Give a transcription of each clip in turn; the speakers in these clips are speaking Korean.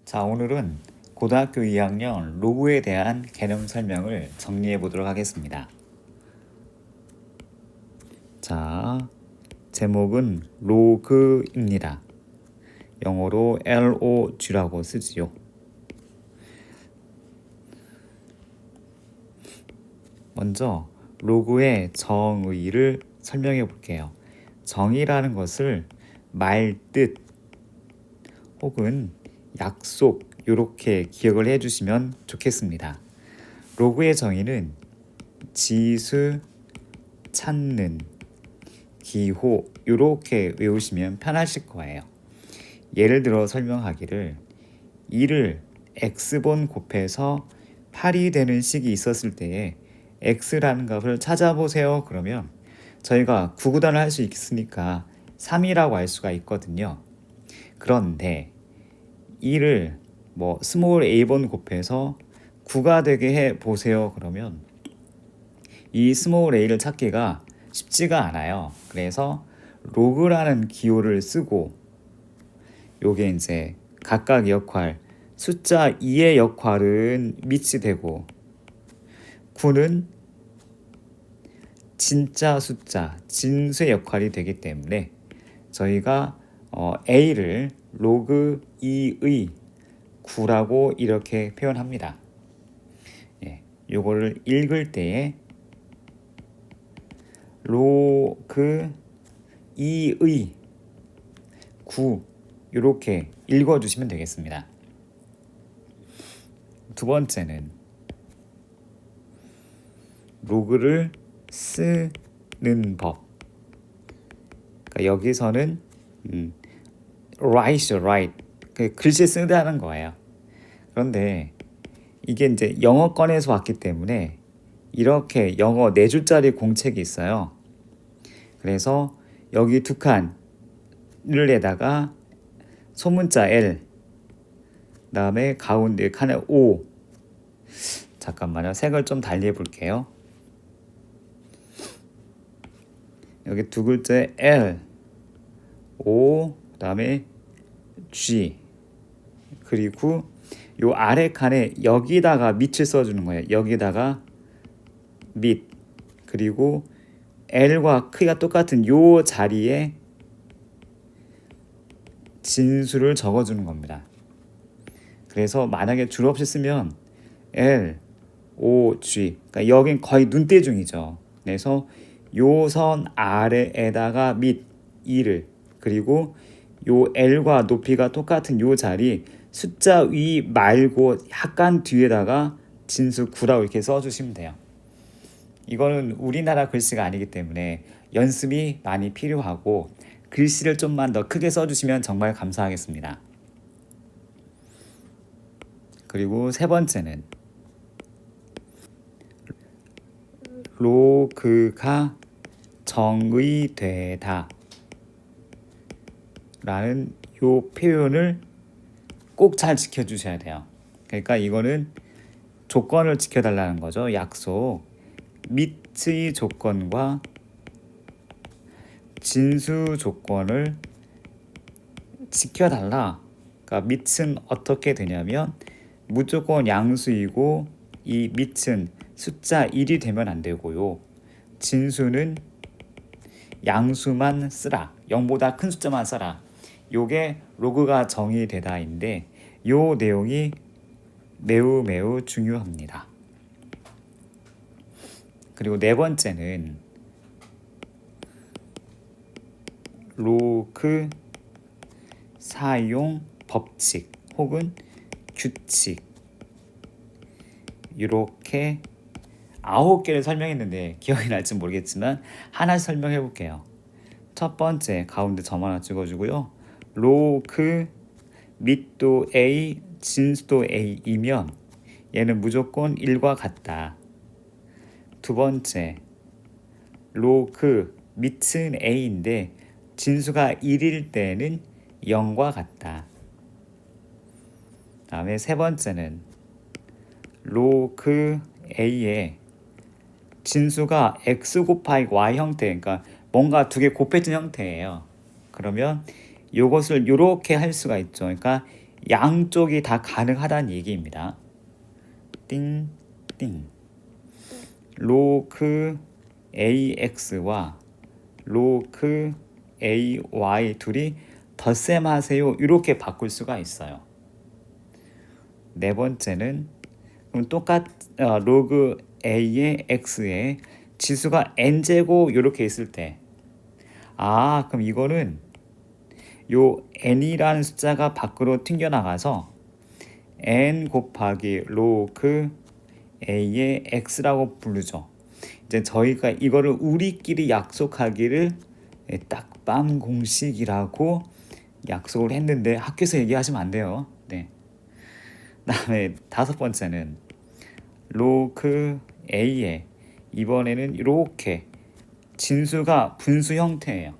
자, 오늘은 고등학교 2학년 로그에 대한 개념 설명을 정리해 보도록 하겠습니다. 자, 제목은 로그입니다. 영어로 LOG라고 쓰지요. 먼저 로그의 정의를 설명해 볼게요. 정의라는 것을 말 뜻 혹은 약속 이렇게 기억을 해주시면 좋겠습니다. 로그의 정의는 지수, 찾는, 기호 이렇게 외우시면 편하실 거예요. 예를 들어 설명하기를 2를 x번 곱해서 8이 되는 식이 있었을 때에 x라는 값을 찾아보세요. 그러면 저희가 구구단을 할 수 있으니까 3이라고 할 수가 있거든요. 그런데 2를 스몰 a번 곱해서 9가 되게 해 보세요. 그러면 이 스몰 a를 찾기가 쉽지가 않아요. 그래서 로그라는 기호를 쓰고 요게 이제 각각 역할 숫자 2의 역할은 밑이 되고 9는 진짜 숫자 진수의 역할이 되기 때문에 저희가 a를 로그 2의 9라고 이렇게 표현합니다. 예, 요거를 읽을 때에 로그 2의 9 이렇게 읽어주시면 되겠습니다. 두 번째는 로그를 쓰는 법. 그러니까 여기서는 write, 그 글씨 쓰다는 거예요. 그런데 이게 이제 영어권에서 왔기 때문에 이렇게 영어 4줄짜리 공책이 있어요. 그래서 여기 두 칸을 에다가 소문자 L 그다음에 가운데 칸에 O. 잠깐만요. 색을 좀 달리 해볼게요. 여기 두 글자에 L, O, 그다음에 G. 그리고 요 아래 칸에 여기다가 밑을 써주는 거예요. 여기다가 밑. 그리고 L과 크기가 똑같은 요 자리에 진수를 적어주는 겁니다. 그래서 만약에 줄 없이 쓰면 L, O, G. 그러니까 여긴 거의 눈대중이죠. 그래서 요 선 아래에다가 밑 2를 그리고 요 L과 높이가 똑같은 요 자리 숫자 위 말고 약간 뒤에다가 진수 9라고 이렇게 써주시면 돼요. 이거는 우리나라 글씨가 아니기 때문에 연습이 많이 필요하고 글씨를 좀만 더 크게 써주시면 정말 감사하겠습니다. 그리고 세 번째는 로그가 정의되다 라는 요 표현을 꼭 잘 지켜주셔야 돼요. 그러니까 이거는 조건을 지켜달라는 거죠. 약속. 밑의 조건과 진수 조건을 지켜달라. 그러니까 밑은 어떻게 되냐면 무조건 양수이고 이 밑은 숫자 1이 되면 안 되고요. 진수는 양수만 쓰라. 0보다 큰 숫자만 써라. 요게 로그가 정의되다인데 요 내용이 매우 중요합니다. 그리고 네 번째는 로그 사용 법칙 혹은 규칙 이렇게 9개를 설명했는데 기억이 날지 모르겠지만 하나씩 설명해 볼게요. 첫 번째 가운데 점 하나 찍어주고요. 로그 밑도 A, 진수도 A이면 얘는 무조건 1과 같다. 두 번째 로그 밑은 A인데 진수가 1일 때는 0과 같다. 다음에 세 번째는 로그 A에 진수가 x 곱하기 y 형태, 그러니까 뭔가 두 개 곱해진 형태예요. 그러면 이것을 이렇게 할 수가 있죠. 그러니까 양쪽이 다 가능하다는 얘기입니다. 띵띵. 로그 AX와 로그 AY 둘이 덧셈하세요. 이렇게 바꿀 수가 있어요. 네 번째는 그럼 로그 A의 X의 지수가 n제곱 이렇게 있을 때 그럼 이거는 요 n이라는 숫자가 밖으로 튕겨나가서 n 곱하기 로그 a의 x라고 부르죠. 이제 저희가 이거를 우리끼리 약속하기를 딱밤 공식이라고 약속을 했는데 학교에서 얘기하시면 안 돼요. 네. 그다음에 다섯 번째는 로그 a의 이번에는 이렇게 진수가 분수 형태예요.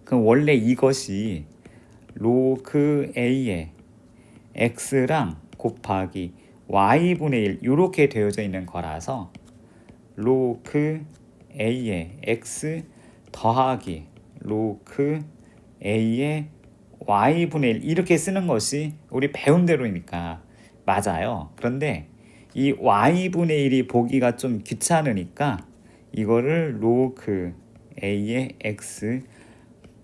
그럼 원래 이것이 로그 a의 x랑 곱하기 y분의 1 이렇게 되어져 있는 거라서 로그 a의 x 더하기 로그 a의 y분의 1 이렇게 쓰는 것이 우리 배운 대로니까 맞아요. 그런데 이 y분의 1이 보기가 좀 귀찮으니까 이거를 로그 a의 x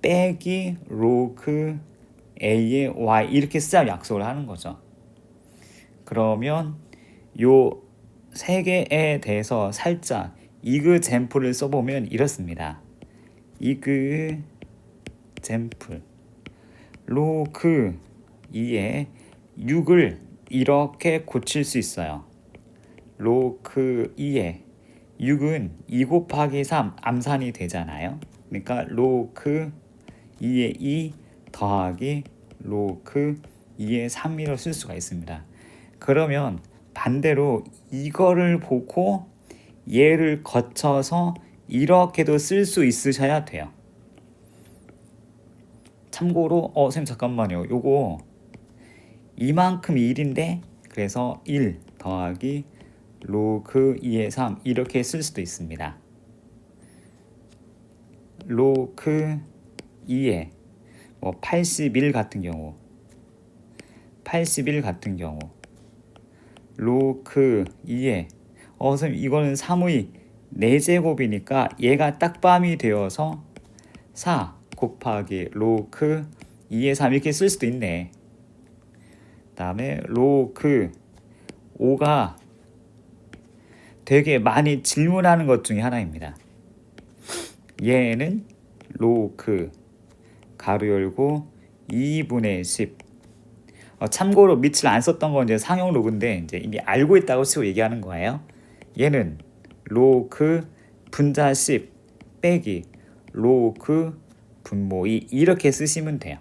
빼기 로그 a의 y 이렇게 쓰자 약속을 하는 거죠. 그러면 요 세 개에 대해서 살짝 이그젬플을 써보면 이렇습니다. 이그젬플 로그 2에 6을 이렇게 고칠 수 있어요. 로그 2에 6은 2 곱하기 3 암산이 되잖아요. 그러니까 로그 2에 2 더하기 로그 2에 3이라고 쓸 수가 있습니다. 그러면 반대로 이거를 보고 얘를 거쳐서 이렇게도 쓸 수 있으셔야 돼요. 참고로 선생님 잠깐만요. 요거 이만큼 1인데 그래서 1 더하기 로그 2의 3 이렇게 쓸 수도 있습니다. 로그 2에 81 같은 경우 로그 2에 선생님 이거는 3의 4제곱이니까 얘가 딱밤이 되어서 4 곱하기 로그 2의 3 이렇게 쓸 수도 있네. 다음에 로그 5가 되게 많이 질문하는 것 중에 하나입니다. 얘는 로그 가로 열고 2분의 10 참고로 밑을 안 썼던 건 이제 상용 로그인데 이제 이미 알고 있다고 치고 얘기하는 거예요. 얘는 로그 분자 10 빼기 로그 분모 2 이렇게 쓰시면 돼요.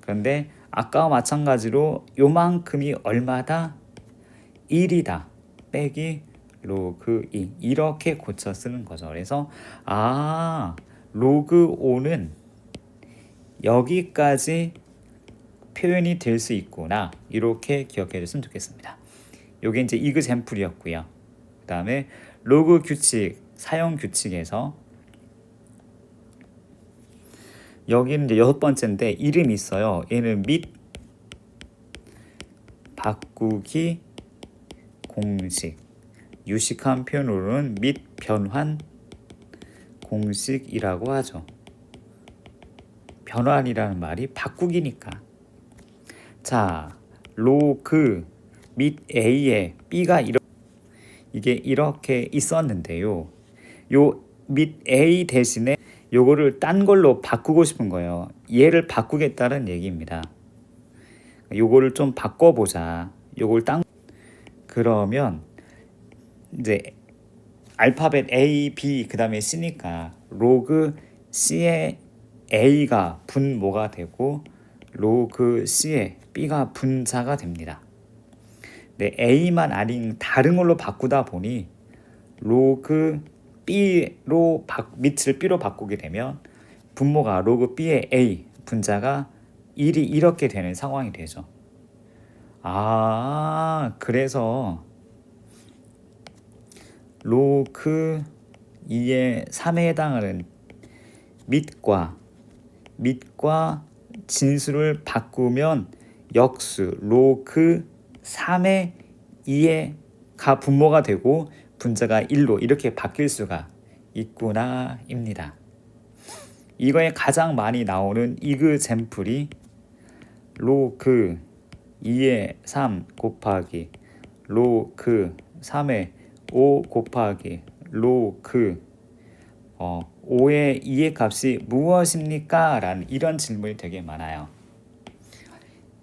그런데 아까와 마찬가지로 요만큼이 얼마다? 1이다 빼기 로그 2 이렇게 고쳐 쓰는 거죠. 그래서 로그 5는 여기까지 표현이 될 수 있구나 이렇게 기억해 줬으면 좋겠습니다. 요게 이제 이그젬플이었고요. 그 다음에 로그 규칙 사용 규칙에서 여기는 이제 6번째인데 이름이 있어요. 얘는 및 바꾸기 공식 유식한 표현으로는 및 변환 공식이라고 하죠. 변환이라는 말이 바꾸기니까. 자, 로그 및 A에 B가 이게 이렇게 있었는데요. 요 및 A 대신에 요거를 딴 걸로 바꾸고 싶은 거예요. 얘를 바꾸겠다는 얘기입니다. 요거를 좀 바꿔보자. 요걸 그러면 이제 알파벳 A, B 그 다음에 C니까 로그 C에 A가 분모가 되고 로그 C에 B가 분자가 됩니다. 네, A만 아닌 다른 걸로 바꾸다 보니 로그 B로 밑을 B로 바꾸게 되면 분모가 로그 B의 A 분자가 1이 이렇게 되는 상황이 되죠. 그래서 로그 2의 3에 해당하는 밑과 진수를 바꾸면 역수 로그 3의 2가 분모가 되고 분자가 1로 이렇게 바뀔 수가 있구나 입니다. 이거에 가장 많이 나오는 이그젬플이 로그 2의 3 곱하기 로그 3의 5 곱하기 로그 5의 2의 값이 무엇입니까? 라는 이런 질문이 되게 많아요.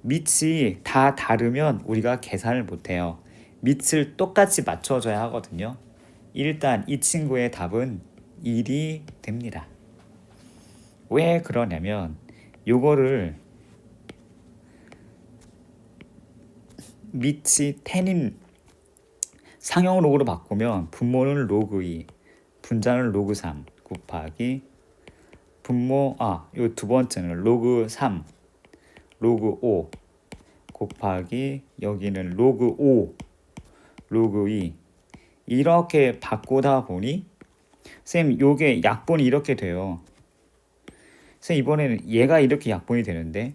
밑이 다 다르면 우리가 계산을 못해요. 밑을 똑같이 맞춰줘야 하거든요. 일단 이 친구의 답은 1이 됩니다. 왜 그러냐면 요거를 밑이 10인 상형 로그로 바꾸면 분모는 로그 2, 분자는 로그 3 곱하기 분모 요 두 번째는 로그 3, 로그 5 곱하기 여기는 로그 5, 로그 2 이렇게 바꾸다 보니 쌤 요게 약분이 이렇게 돼요. 쌤 이번에는 얘가 이렇게 약분이 되는데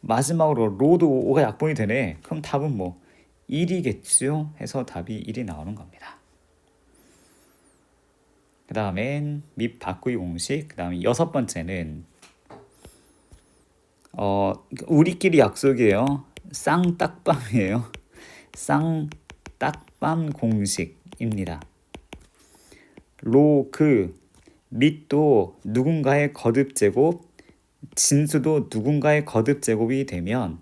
마지막으로 로드 5가 약분이 되네. 그럼 답은 뭐 1이겠죠? 해서 답이 1이 나오는 겁니다. 그 다음엔 밑 바꾸기 공식. 그 다음에 6번째는 우리끼리 약속이에요. 쌍딱밤이에요. 쌍딱밤 공식입니다. 로그 밑도 누군가의 거듭 제곱, 진수도 누군가의 거듭 제곱이 되면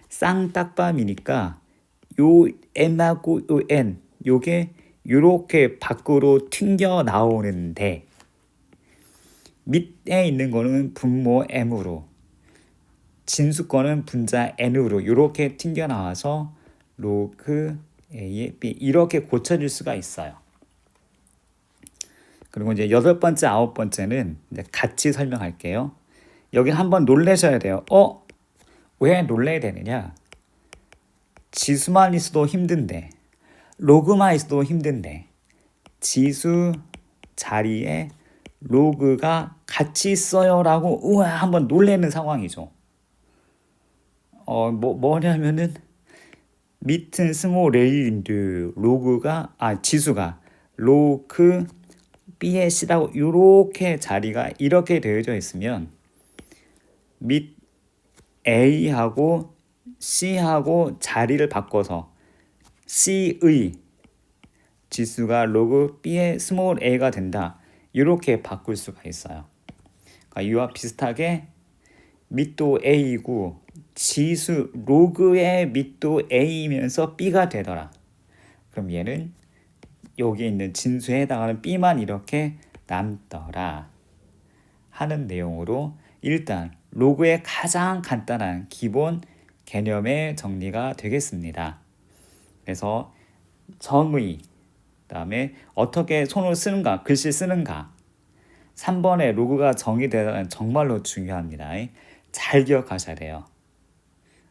쌍딱밤이니까 요 m하고 요 n 요게 요렇게 밖으로 튕겨 나오는데 밑에 있는 거는 분모 m으로 진수 거는 분자 n으로 요렇게 튕겨 나와서 로그 a의 b 이렇게 고쳐질 수가 있어요. 그리고 이제 8번째, 9번째는 이제 같이 설명할게요. 여기 한번 놀라셔야 돼요. 왜 놀라야 되느냐? 지수만 있어도 힘든데 로그만 있어도 힘든데 지수 자리에 로그가 같이 있어요 라고 우와 한번 놀라는 상황이죠. 뭐냐면은 밑은 스몰 a인데 로그가 지수가 로그 b의 c라고 이렇게 자리가 이렇게 되어져 있으면 밑 a하고 c하고 자리를 바꿔서 c의 지수가 로그 b의 스몰 a가 된다. 이렇게 바꿀 수가 있어요. 그러니까 이와 비슷하게 밑도 a이고 지수 로그의 밑도 a이면서 b가 되더라. 그럼 얘는 여기 있는 진수에 해당하는 b만 이렇게 남더라 하는 내용으로 일단 로그의 가장 간단한 기본 개념의 정리가 되겠습니다. 그래서 정의, 그다음에 어떻게 손을 쓰는가, 글씨 쓰는가 3번에 로그가 정의되는 정말로 중요합니다. 잘 기억하셔야 돼요.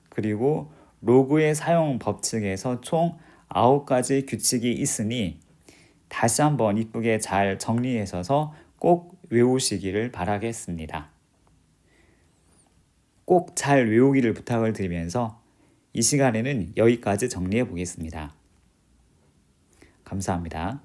그리고 로그의 사용 법칙에서 총 9가지 규칙이 있으니 다시 한번 이쁘게 잘 정리하셔서 꼭 외우시기를 바라겠습니다. 꼭 잘 외우기를 부탁을 드리면서 이 시간에는 여기까지 정리해 보겠습니다. 감사합니다.